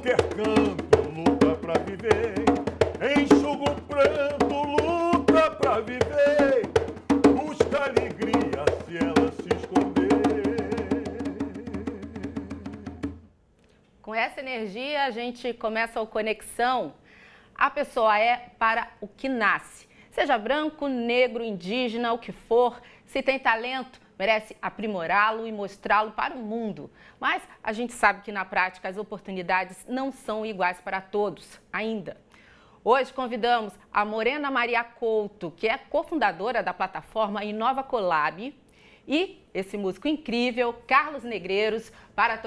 qualquer canto, luta pra viver. Enxuga o pranto, luta pra viver. Busca alegria se ela se esconder. Com essa energia, a gente começa o Conexão. A pessoa é para o que nasce. Seja branco, negro, indígena, o que for, se tem talento, merece aprimorá-lo e mostrá-lo para o mundo. Mas a gente sabe que na prática as oportunidades não são iguais para todos, ainda. Hoje convidamos a Morena Maria Couto, que é cofundadora da plataforma Inova Colab, e esse músico incrível, Carlos Negreiros, para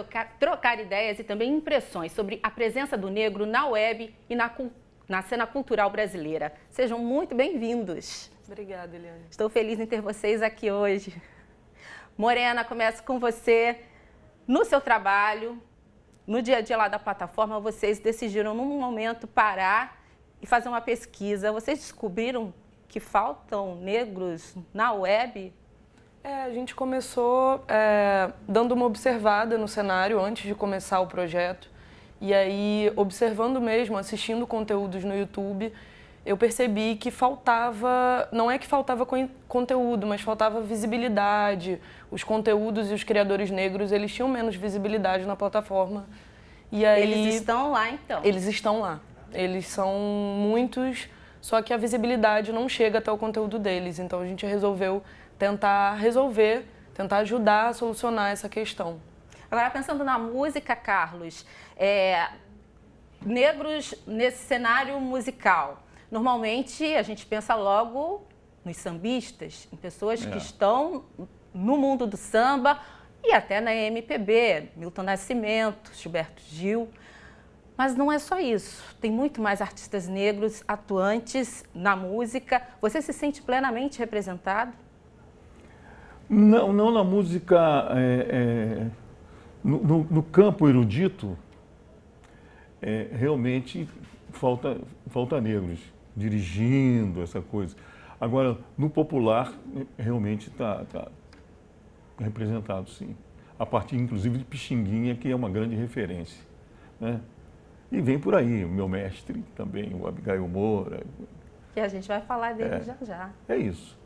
trocar ideias e também impressões sobre a presença do negro na web e na cena cultural brasileira. Sejam muito bem-vindos. Obrigada, Eliane. Estou feliz em ter vocês aqui hoje. Morena, começo com você. No seu trabalho, no dia a dia lá da plataforma, vocês decidiram num momento parar e fazer uma pesquisa. Vocês descobriram que faltam negros na web? A gente começou dando uma observada no cenário antes de começar o projeto. E aí, observando mesmo, assistindo conteúdos no YouTube, eu percebi que faltava, não é que faltava conteúdo, mas faltava visibilidade. Os conteúdos e os criadores negros, eles tinham menos visibilidade na plataforma. E aí, eles estão lá, então? Eles estão lá. Eles são muitos, só que a visibilidade não chega até o conteúdo deles. Então, a gente resolveu tentar resolver, tentar ajudar a solucionar essa questão. Agora, pensando na música, Carlos, negros nesse cenário musical, normalmente a gente pensa logo nos sambistas, em pessoas que estão no mundo do samba e até na MPB, Milton Nascimento, Gilberto Gil. Mas não é só isso, tem muito mais artistas negros atuantes na música. Você se sente plenamente representado? Não na música, no campo erudito, realmente falta negros dirigindo essa coisa. Agora, no popular, realmente está representado, sim. A partir, inclusive, de Pixinguinha, que é uma grande referência, né? E vem por aí, o meu mestre também, o Abigail Moura. Que a gente vai falar dele já já. É isso.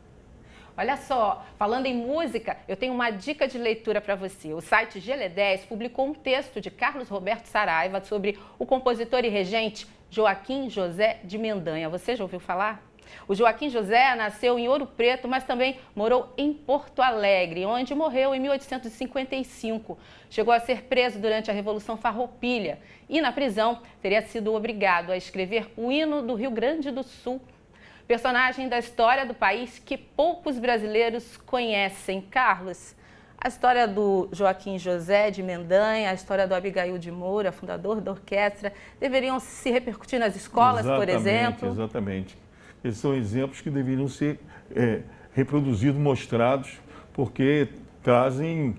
Olha só, falando em música, eu tenho uma dica de leitura para você. O site GL10 publicou um texto de Carlos Roberto Saraiva sobre o compositor e regente Joaquim José de Mendanha. Você já ouviu falar? O Joaquim José nasceu em Ouro Preto, mas também morou em Porto Alegre, onde morreu em 1855. Chegou a ser preso durante a Revolução Farroupilha e, na prisão, teria sido obrigado a escrever o hino do Rio Grande do Sul. Personagem da história do país que poucos brasileiros conhecem. Carlos, a história do Joaquim José de Mendanha, a história do Abigail de Moura, fundador da orquestra, deveriam se repercutir nas escolas, por exemplo? Exatamente. Esses são exemplos que deveriam ser reproduzidos, mostrados, porque trazem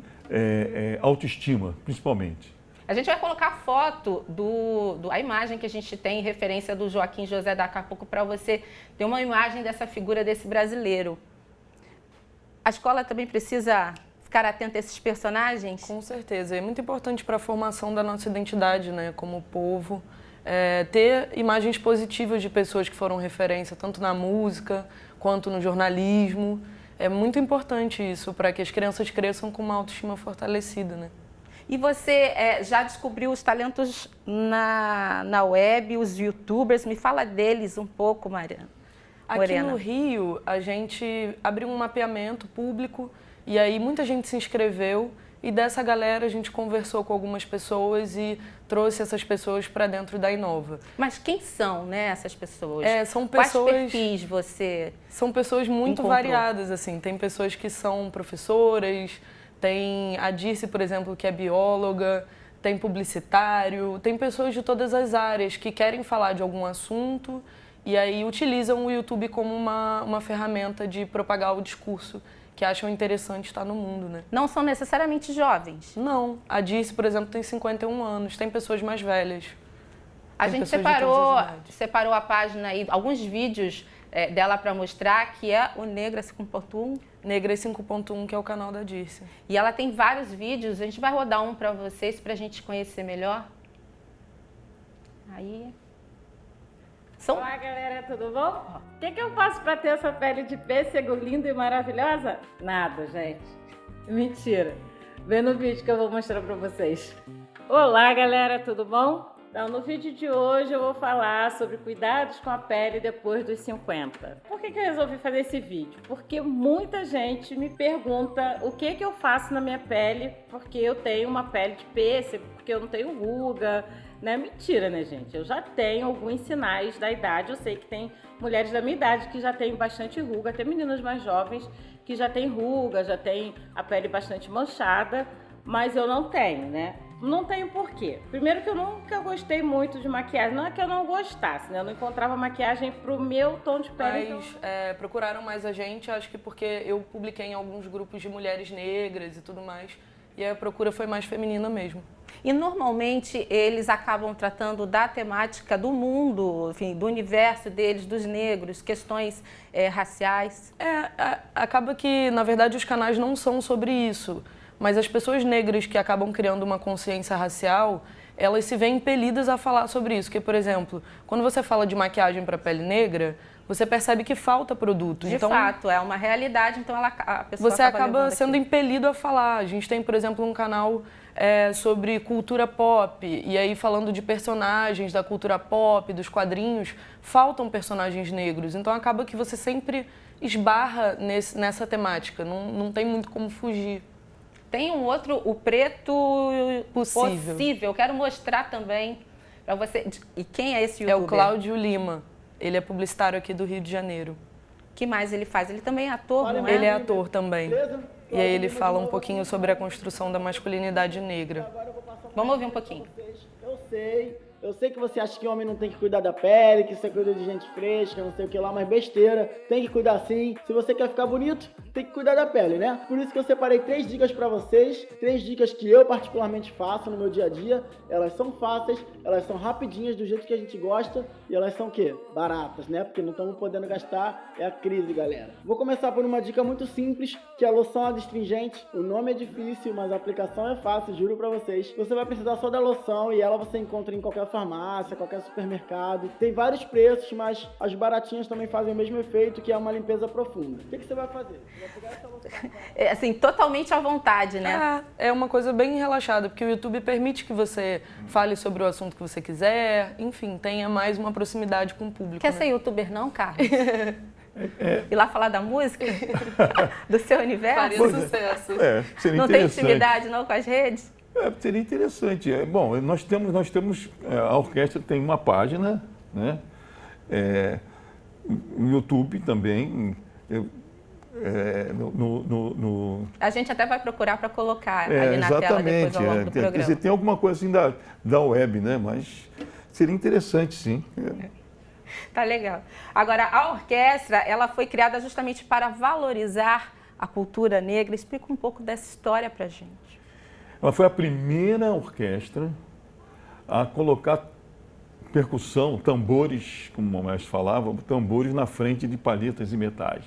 autoestima, principalmente. A gente vai colocar a foto a imagem que a gente tem em referência do Joaquim José daqui a pouco para você ter uma imagem dessa figura desse brasileiro. A escola também precisa ficar atenta a esses personagens? Com certeza. É muito importante para a formação da nossa identidade, né, como povo. Ter imagens positivas de pessoas que foram referência, tanto na música quanto no jornalismo. É muito importante isso para que as crianças cresçam com uma autoestima fortalecida, né? E você já descobriu os talentos na web, os youtubers? Me fala deles um pouco, Morena. Aqui no Rio, a gente abriu um mapeamento público e aí muita gente se inscreveu e dessa galera a gente conversou com algumas pessoas e trouxe essas pessoas para dentro da Inova. Mas quem são, né, essas pessoas? São pessoas... Quais perfis você São pessoas muito variadas, assim. Tem pessoas que são professoras, tem a Dirce, por exemplo, que é bióloga, tem publicitário, tem pessoas de todas as áreas que querem falar de algum assunto e aí utilizam o YouTube como uma ferramenta de propagar o discurso que acham interessante estar no mundo, né? Não são necessariamente jovens? Não. A Dirce, por exemplo, tem 51 anos, tem pessoas mais velhas. A gente separou a página aí, alguns vídeos dela para mostrar que é o Negras 5.1. Negras 5.1, que é o canal da Dirce. E ela tem vários vídeos, a gente vai rodar um para vocês, para a gente conhecer melhor. Aí... Olá, galera, tudo bom? O que eu faço para ter essa pele de pêssego linda e maravilhosa? Nada, gente. Mentira. Vê no vídeo que eu vou mostrar para vocês. Olá, galera, tudo bom? Então, no vídeo de hoje eu vou falar sobre cuidados com a pele depois dos 50. Por que eu resolvi fazer esse vídeo? Porque muita gente me pergunta o que eu faço na minha pele porque eu tenho uma pele de pêssego, porque eu não tenho ruga, né? Mentira, né, gente? Eu já tenho alguns sinais da idade. Eu sei que tem mulheres da minha idade que já têm bastante ruga, até meninas mais jovens que já têm ruga, já têm a pele bastante manchada, mas eu não tenho, né? Não tenho por quê. Primeiro que eu nunca gostei muito de maquiagem. Não é que eu não gostasse, né? Eu não encontrava maquiagem pro meu tom de pele. Mas procuraram mais a gente, acho que porque eu publiquei em alguns grupos de mulheres negras e tudo mais. E a procura foi mais feminina mesmo. E normalmente eles acabam tratando da temática do mundo, enfim, do universo deles, dos negros, questões raciais. Acaba que, na verdade, os canais não são sobre isso. Mas as pessoas negras que acabam criando uma consciência racial, elas se veem impelidas a falar sobre isso. Porque, por exemplo, quando você fala de maquiagem para pele negra, você percebe que falta produto. De fato, é uma realidade, então a pessoa você acaba sendo impelido a falar. A gente tem, por exemplo, um canal sobre cultura pop, e aí falando de personagens da cultura pop, dos quadrinhos, faltam personagens negros. Então acaba que você sempre esbarra nessa temática, não tem muito como fugir. Tem um outro, o Preto Possível. Eu quero mostrar também para você. E quem é esse youtuber? É o Cláudio Lima. Ele é publicitário aqui do Rio de Janeiro. O que mais ele faz? Ele também é ator, não é? Ele é ator também. E aí ele fala um pouquinho sobre a construção da masculinidade negra. Vamos ouvir um pouquinho. Eu sei que você acha que homem não tem que cuidar da pele, que você cuida de gente fresca, não sei o que lá, mas besteira. Tem que cuidar sim. Se você quer ficar bonito, tem que cuidar da pele, né? Por isso que eu separei 3 dicas pra vocês. 3 dicas que eu particularmente faço no meu dia a dia. Elas são fáceis, elas são rapidinhas, do jeito que a gente gosta. E elas são o quê? Baratas, né? Porque não estamos podendo gastar, é a crise, galera. Vou começar por uma dica muito simples, que é a loção adstringente. O nome é difícil, mas a aplicação é fácil, juro pra vocês. Você vai precisar só da loção e ela você encontra em qualquer farmácia, qualquer supermercado. Tem vários preços, mas as baratinhas também fazem o mesmo efeito, que é uma limpeza profunda. O que você vai fazer? Você vai pegar essa loção... É assim, totalmente à vontade, né? É uma coisa bem relaxada, porque o YouTube permite que você fale sobre o assunto que você quiser, enfim, tenha mais uma proximidade com o público. Quer ser youtuber não, Carlos? Ir lá falar da música? Do seu universo? Faria sucesso. Seria não tem intimidade não com as redes? Seria interessante. Bom, nós temos a orquestra tem uma página, né? No YouTube também. A gente até vai procurar para colocar ali na tela depois ao longo do programa. Quer dizer, tem alguma coisa assim da web, né? Mas seria interessante, sim. Tá legal. Agora, a orquestra, ela foi criada justamente para valorizar a cultura negra. Explica um pouco dessa história para a gente. Ela foi a primeira orquestra a colocar percussão, tambores, como o mestre falava, tambores na frente de palhetas e metais,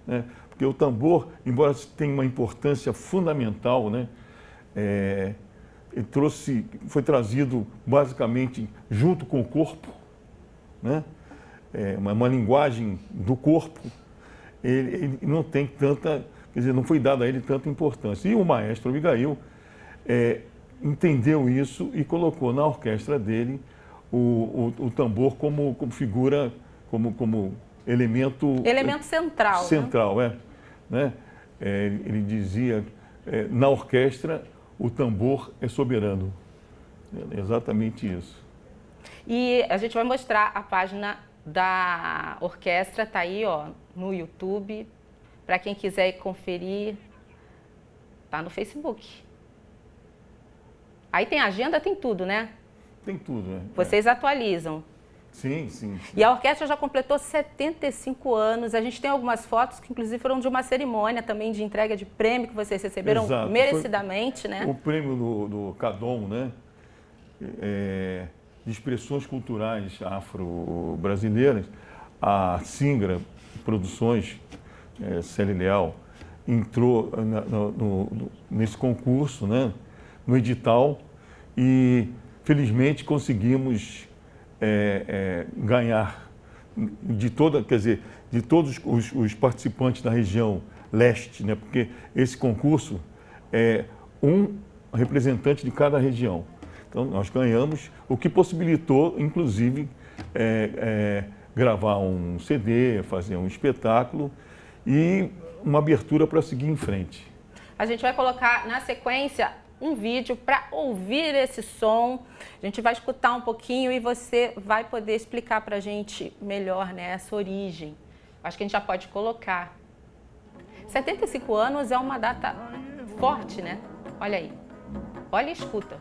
né? Porque o tambor, embora tenha uma importância fundamental, né, foi trazido basicamente junto com o corpo, né? Uma linguagem do corpo. Ele não tem tanta, quer dizer, não foi dada a ele tanta importância. E o maestro Abigail entendeu isso e colocou na orquestra dele o tambor como figura, como elemento central. Central, né? Ele dizia, na orquestra, o tambor é soberano. É exatamente isso. E a gente vai mostrar a página da orquestra, tá aí, ó, no YouTube. Para quem quiser conferir, tá no Facebook. Aí tem agenda, tem tudo, né? Tem tudo, né? Vocês atualizam. Sim. E a orquestra já completou 75 anos. A gente tem algumas fotos que, inclusive, foram de uma cerimônia também de entrega de prêmio que vocês receberam. Exato. Merecidamente, né? O prêmio do CADOM, né? De expressões culturais afro-brasileiras. A Singra Produções, Célia Leal, entrou nesse concurso, né? No edital, e felizmente conseguimos ganhar de todos os participantes da região leste, né? Porque esse concurso é um representante de cada região. Então, nós ganhamos, o que possibilitou, inclusive, gravar um CD, fazer um espetáculo e uma abertura para seguir em frente. A gente vai colocar na sequência um vídeo para ouvir esse som. A gente vai escutar um pouquinho e você vai poder explicar para a gente melhor, né, essa origem. Acho que a gente já pode colocar. 75 anos é uma data forte, né? Olha aí. Olha e escuta.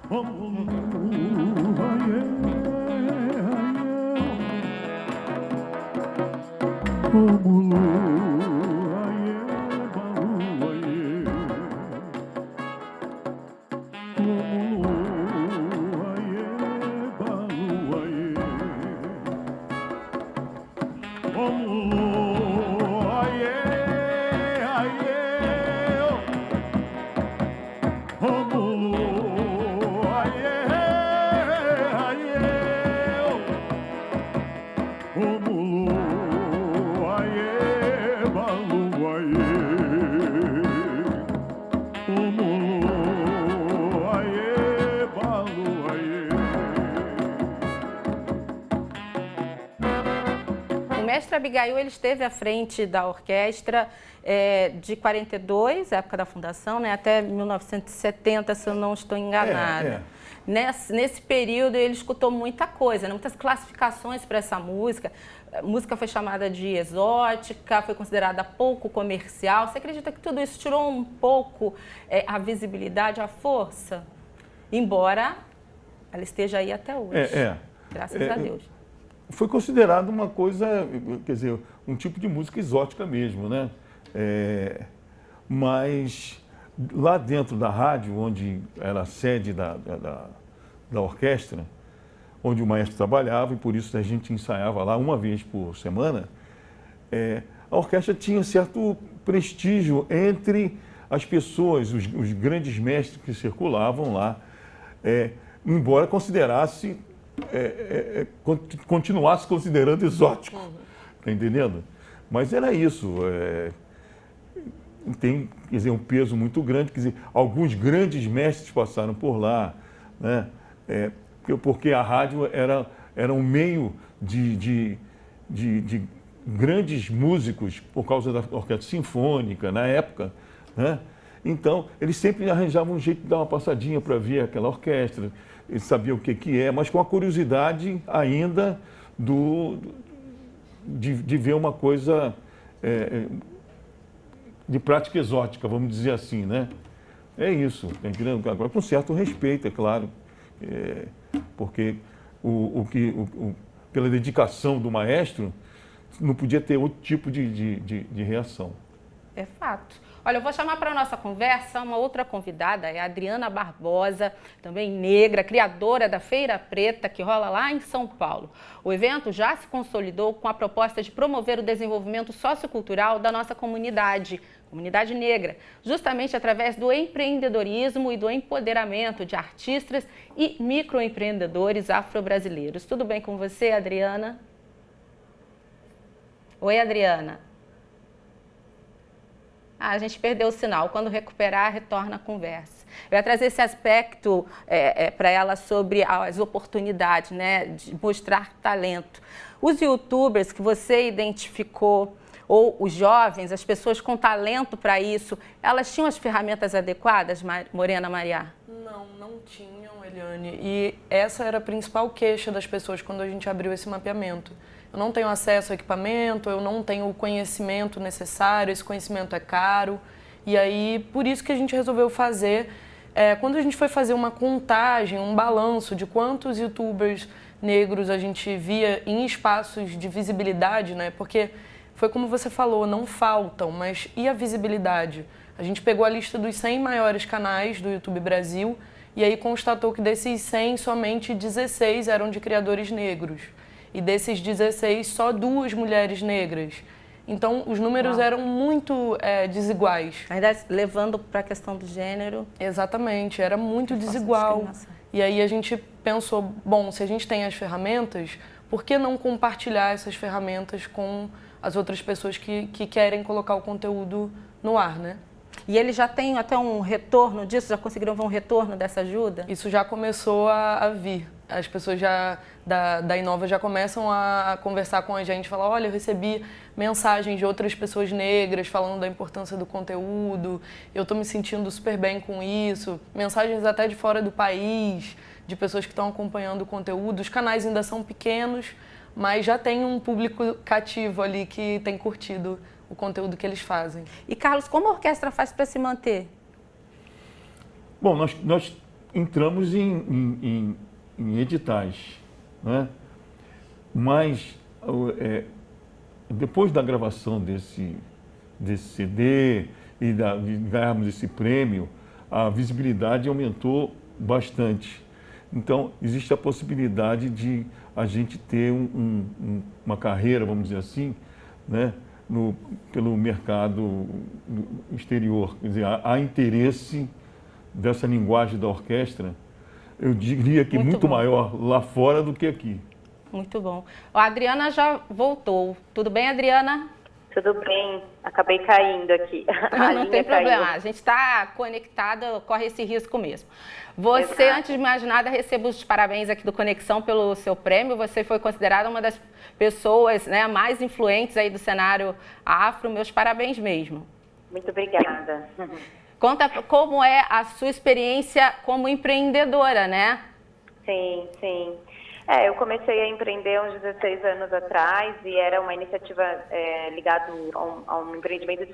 O mestre Abigail, ele esteve à frente da orquestra de 42, época da fundação, né, até 1970, se eu não estou enganada. Nesse período ele escutou muita coisa, né, muitas classificações para essa música. A música foi chamada de exótica, foi considerada pouco comercial. Você acredita que tudo isso tirou um pouco a visibilidade, a força? Embora ela esteja aí até hoje. Graças a Deus. Foi considerado uma coisa, quer dizer, um tipo de música exótica mesmo, né? Mas lá dentro da rádio, onde era a sede da orquestra, onde o maestro trabalhava, e por isso a gente ensaiava lá uma vez por semana, a orquestra tinha certo prestígio entre as pessoas, os grandes mestres que circulavam lá, embora considerasse, continuasse considerando exótico, tá entendendo? Mas era isso, tem, quer dizer, um peso muito grande, quer dizer, alguns grandes mestres passaram por lá, né? Porque a rádio era um meio de grandes músicos por causa da orquestra sinfônica na época, né? Então, eles sempre arranjavam um jeito de dar uma passadinha para ver aquela orquestra, eles sabiam o que é, mas com a curiosidade ainda de ver uma coisa de prática exótica, vamos dizer assim, né? É isso, agora com certo respeito, é claro, porque pela dedicação do maestro, não podia ter outro tipo de reação. É fato. Olha, eu vou chamar para a nossa conversa uma outra convidada, é a Adriana Barbosa, também negra, criadora da Feira Preta, que rola lá em São Paulo. O evento já se consolidou com a proposta de promover o desenvolvimento sociocultural da nossa comunidade negra, justamente através do empreendedorismo e do empoderamento de artistas e microempreendedores afro-brasileiros. Tudo bem com você, Adriana? Oi, Adriana. A gente perdeu o sinal. Quando recuperar, retorna a conversa. Eu ia trazer esse aspecto para ela sobre as oportunidades, né, de mostrar talento. Os youtubers que você identificou, ou os jovens, as pessoas com talento para isso, elas tinham as ferramentas adequadas, Morena Mariá? Não tinham, Eliane. E essa era a principal queixa das pessoas quando a gente abriu esse mapeamento. Eu não tenho acesso ao equipamento, eu não tenho o conhecimento necessário, esse conhecimento é caro. E aí, por isso que a gente resolveu fazer, quando a gente foi fazer uma contagem, um balanço de quantos youtubers negros a gente via em espaços de visibilidade, né? Porque foi como você falou, não faltam, mas e a visibilidade? A gente pegou a lista dos 100 maiores canais do YouTube Brasil e aí constatou que desses 100, somente 16 eram de criadores negros. E desses 16, só 2 mulheres negras. Então, os números eram muito desiguais. Ainda levando para a questão do gênero. Exatamente, era muito desigual. E aí a gente pensou, bom, se a gente tem as ferramentas, por que não compartilhar essas ferramentas com as outras pessoas que querem colocar o conteúdo no ar, né? E eles já têm até um retorno disso? Já conseguiram ver um retorno dessa ajuda? Isso já começou a vir. As pessoas da Inova já começam a conversar com a gente, falar, olha, eu recebi mensagens de outras pessoas negras falando da importância do conteúdo, eu estou me sentindo super bem com isso, mensagens até de fora do país, de pessoas que estão acompanhando o conteúdo. Os canais ainda são pequenos, mas já tem um público cativo ali que tem curtido o conteúdo que eles fazem. E, Carlos, como a orquestra faz para se manter? Bom, nós entramos em editais, né? Mas depois da gravação desse CD e de ganharmos esse prêmio, a visibilidade aumentou bastante. Então, existe a possibilidade de a gente ter uma carreira, vamos dizer assim, né? Pelo mercado exterior. Quer dizer, há interesse dessa linguagem da orquestra, eu diria que muito maior lá fora do que aqui. Muito bom. A Adriana já voltou. Tudo bem, Adriana? Tudo bem, acabei caindo aqui. Não tem problema, a gente está conectada, corre esse risco mesmo. Você, Exato. antes de mais nada, receba os parabéns aqui do Conexão pelo seu prêmio. Você foi considerada uma das pessoas, né, mais influentes aí do cenário afro. Meus parabéns mesmo. Muito obrigada. Conta como é a sua experiência como empreendedora, né? Sim, sim. Eu comecei a empreender uns 16 anos atrás e era uma iniciativa ligada a um empreendimento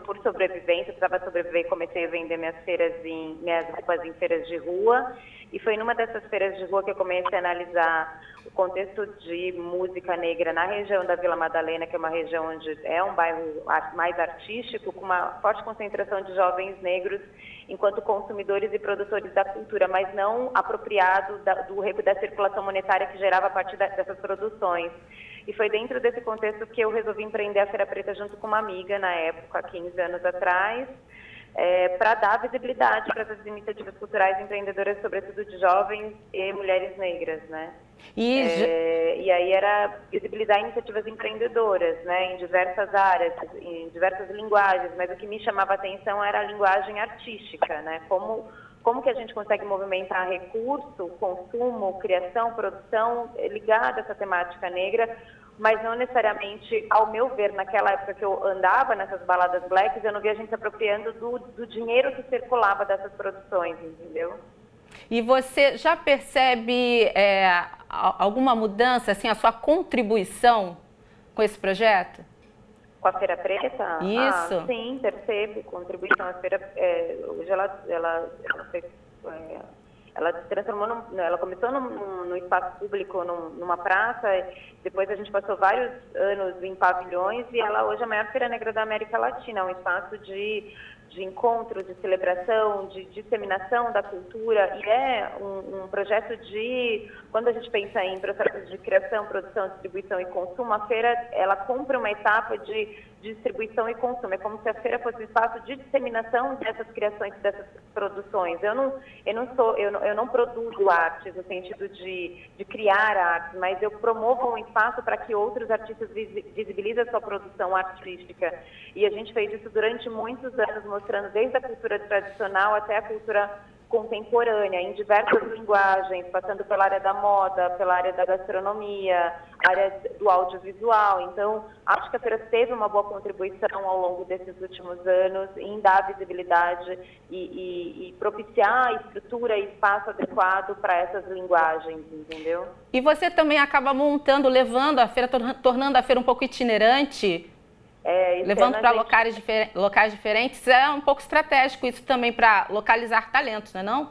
por sobrevivência. Eu precisava sobreviver e comecei a vender minhas roupas em feiras de rua. E foi numa dessas feiras de rua que eu comecei a analisar o contexto de música negra na região da Vila Madalena, que é uma região onde é um bairro mais artístico, com uma forte concentração de jovens negros enquanto consumidores e produtores da cultura, mas não apropriados da circulação monetária que gerava a partir dessas produções. E foi dentro desse contexto que eu resolvi empreender a Feira Preta junto com uma amiga, na época, há 15 anos atrás, para dar visibilidade para essas iniciativas culturais empreendedoras, sobretudo de jovens e mulheres negras, né? E aí era visibilizar iniciativas empreendedoras, né, em diversas áreas, em diversas linguagens, mas o que me chamava a atenção era a linguagem artística, né? Como que a gente consegue movimentar recurso, consumo, criação, produção ligada a essa temática negra, mas não necessariamente, ao meu ver, naquela época que eu andava nessas baladas blacks, eu não via a gente se apropriando do dinheiro que circulava dessas produções, entendeu? E você já percebe alguma mudança, assim, a sua contribuição com esse projeto? Com a Feira Preta? Isso. Sim, percebo. Contribuição à Feira. Hoje ela se transformou, ela começou no espaço público, numa praça, depois a gente passou vários anos em pavilhões e ela hoje é a maior feira negra da América Latina, um espaço de encontro, de celebração, de disseminação da cultura, e é um projeto quando a gente pensa em processos de criação, produção, distribuição e consumo, a feira, ela cumpre uma etapa de distribuição e consumo. É como se a feira fosse um espaço de disseminação dessas criações, dessas produções. Eu não produzo artes no sentido de criar arte, mas eu promovo um espaço para que outros artistas visibilizem a sua produção artística. E a gente fez isso durante muitos anos, mostrando desde a cultura tradicional até a cultura contemporânea, em diversas linguagens, passando pela área da moda, pela área da gastronomia, área do audiovisual. Então, acho que a feira teve uma boa contribuição ao longo desses últimos anos em dar visibilidade e propiciar estrutura e espaço adequado para essas linguagens, entendeu? E você também acaba levando a feira, tornando a feira um pouco itinerante, levando para locais diferentes. É um pouco estratégico isso também para localizar talentos, não é não?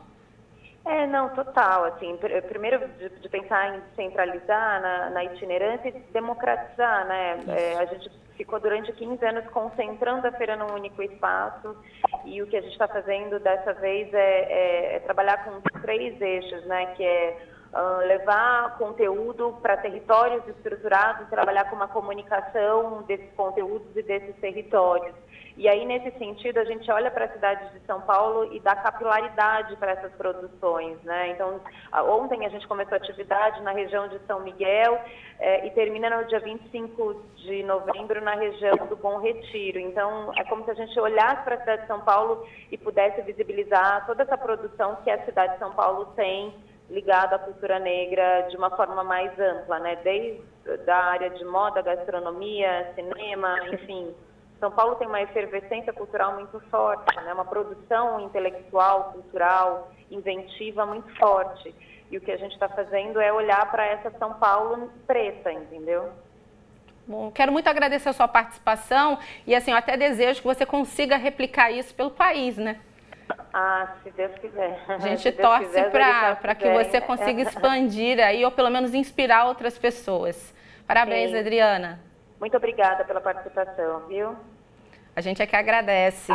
Não, total. Assim, primeiro de pensar em centralizar na itinerância e democratizar, né? A gente ficou durante 15 anos concentrando a feira num único espaço e o que a gente está fazendo dessa vez é trabalhar com 3 eixos, né? Que é levar conteúdo para territórios estruturados, trabalhar com uma comunicação desses conteúdos e desses territórios. E aí, nesse sentido, a gente olha para a cidade de São Paulo e dá capilaridade para essas produções, né? Então, ontem a gente começou a atividade na região de São Miguel e termina no dia 25 de novembro na região do Bom Retiro. Então, é como se a gente olhasse para a cidade de São Paulo e pudesse visibilizar toda essa produção que a cidade de São Paulo tem ligada à cultura negra de uma forma mais ampla, né? Desde a área de moda, gastronomia, cinema, enfim. São Paulo tem uma efervescência cultural muito forte, né? Uma produção intelectual, cultural, inventiva muito forte. E o que a gente está fazendo é olhar para essa São Paulo preta, entendeu? Bom, quero muito agradecer a sua participação e assim, eu até desejo que você consiga replicar isso pelo país, né? Ah, se Deus quiser. A gente torce para que você consiga expandir aí, ou pelo menos inspirar outras pessoas. Parabéns, sim. Adriana. Muito obrigada pela participação, viu? A gente é que agradece.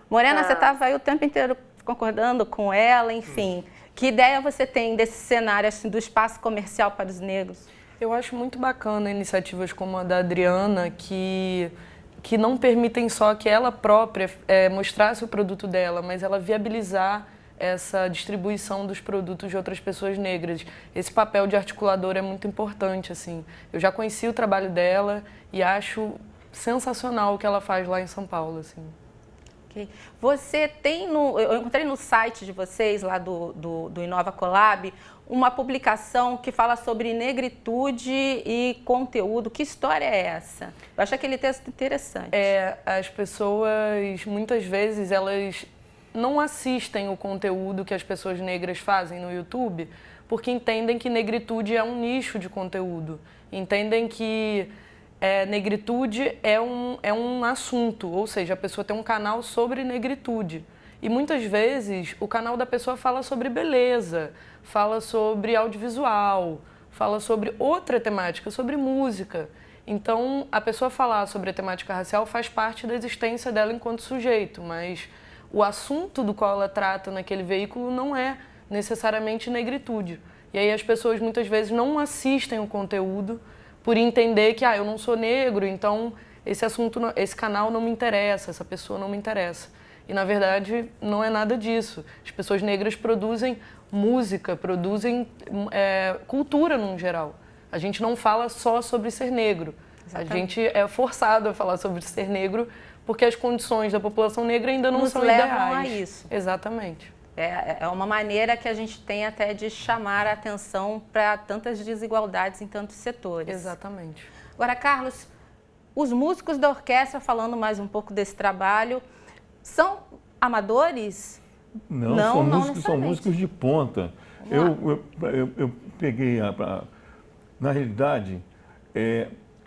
Morena, você estava aí o tempo inteiro concordando com ela, enfim. Que ideia você tem desse cenário assim, do espaço comercial para os negros? Eu acho muito bacana iniciativas como a da Adriana, que não permitem só que ela própria mostrasse o produto dela, mas ela viabilizar essa distribuição dos produtos de outras pessoas negras. Esse papel de articulador é muito importante, assim. Eu já conheci o trabalho dela e acho sensacional o que ela faz lá em São Paulo, assim. Okay. Você tem eu encontrei no site de vocês, lá do Inova Collab, uma publicação que fala sobre negritude e conteúdo. Que história é essa? Eu acho aquele texto interessante. As pessoas, muitas vezes, elas não assistem o conteúdo que as pessoas negras fazem no YouTube porque entendem que negritude é um nicho de conteúdo. Entendem que negritude é um assunto, ou seja, a pessoa tem um canal sobre negritude. E muitas vezes o canal da pessoa fala sobre beleza, fala sobre audiovisual, fala sobre outra temática, sobre música. Então, a pessoa falar sobre a temática racial faz parte da existência dela enquanto sujeito, mas o assunto do qual ela trata naquele veículo não é necessariamente negritude. E aí as pessoas muitas vezes não assistem o conteúdo por entender que eu não sou negro, então esse canal não me interessa, essa pessoa não me interessa. E na verdade não é nada disso. As pessoas negras produzem música, produzem cultura no geral. A gente não fala só sobre ser negro. Exatamente. A gente é forçado a falar sobre ser negro porque as condições da população negra ainda não são ideais. Nos levam a isso. Exatamente. É uma maneira que a gente tem até de chamar a atenção para tantas desigualdades em tantos setores. Exatamente. Agora, Carlos, os músicos da orquestra, falando mais um pouco desse trabalho, são amadores? Não, são músicos de ponta. Eu peguei, na realidade,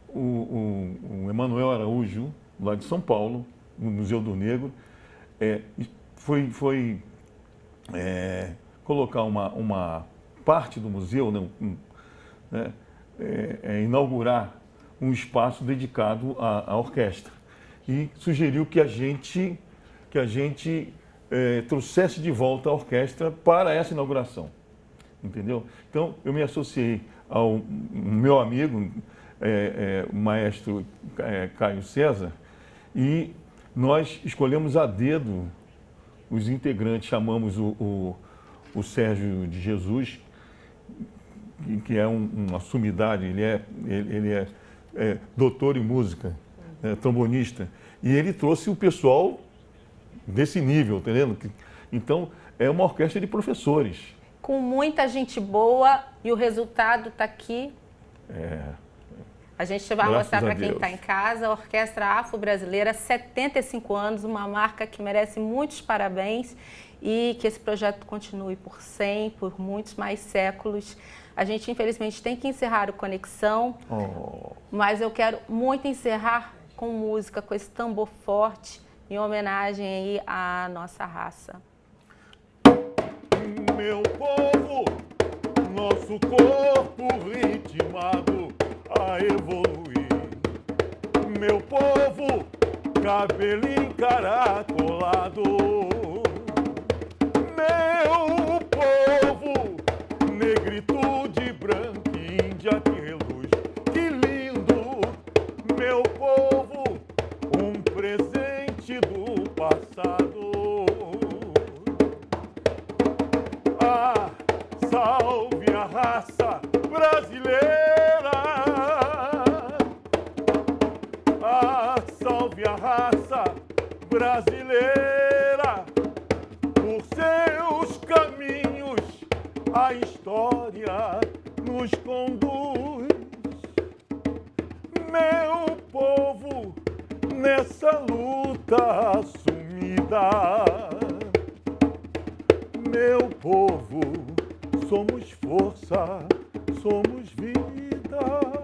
o Emanuel Araújo, lá de São Paulo, no Museu do Negro, foi colocar uma parte do museu, inaugurar um espaço dedicado à orquestra. E sugeriu que a gente trouxesse de volta a orquestra para essa inauguração. Entendeu? Então, eu me associei ao meu amigo, o maestro Caio César, e nós escolhemos a dedo os integrantes. Chamamos o Sérgio de Jesus, que é uma sumidade, ele é doutor em música, trombonista, e ele trouxe o pessoal desse nível, entendendo? Então, é uma orquestra de professores. Com muita gente boa, e o resultado está aqui. A gente vai mostrar para quem está em casa, a Orquestra Afro-Brasileira, 75 anos, uma marca que merece muitos parabéns e que esse projeto continue por 100, por muitos mais séculos. A gente, infelizmente, tem que encerrar o Conexão, mas eu quero muito encerrar com música, com esse tambor forte, em homenagem aí à nossa raça. Meu povo, nosso corpo ritmado a evoluir. Meu povo, cabelo encaracolado. Meu povo, negritude branca e índia que reluz. Que lindo, meu povo, um presente do brasileira, por seus caminhos a história nos conduz. Meu povo, nessa luta sumida, meu povo, somos força, somos vida.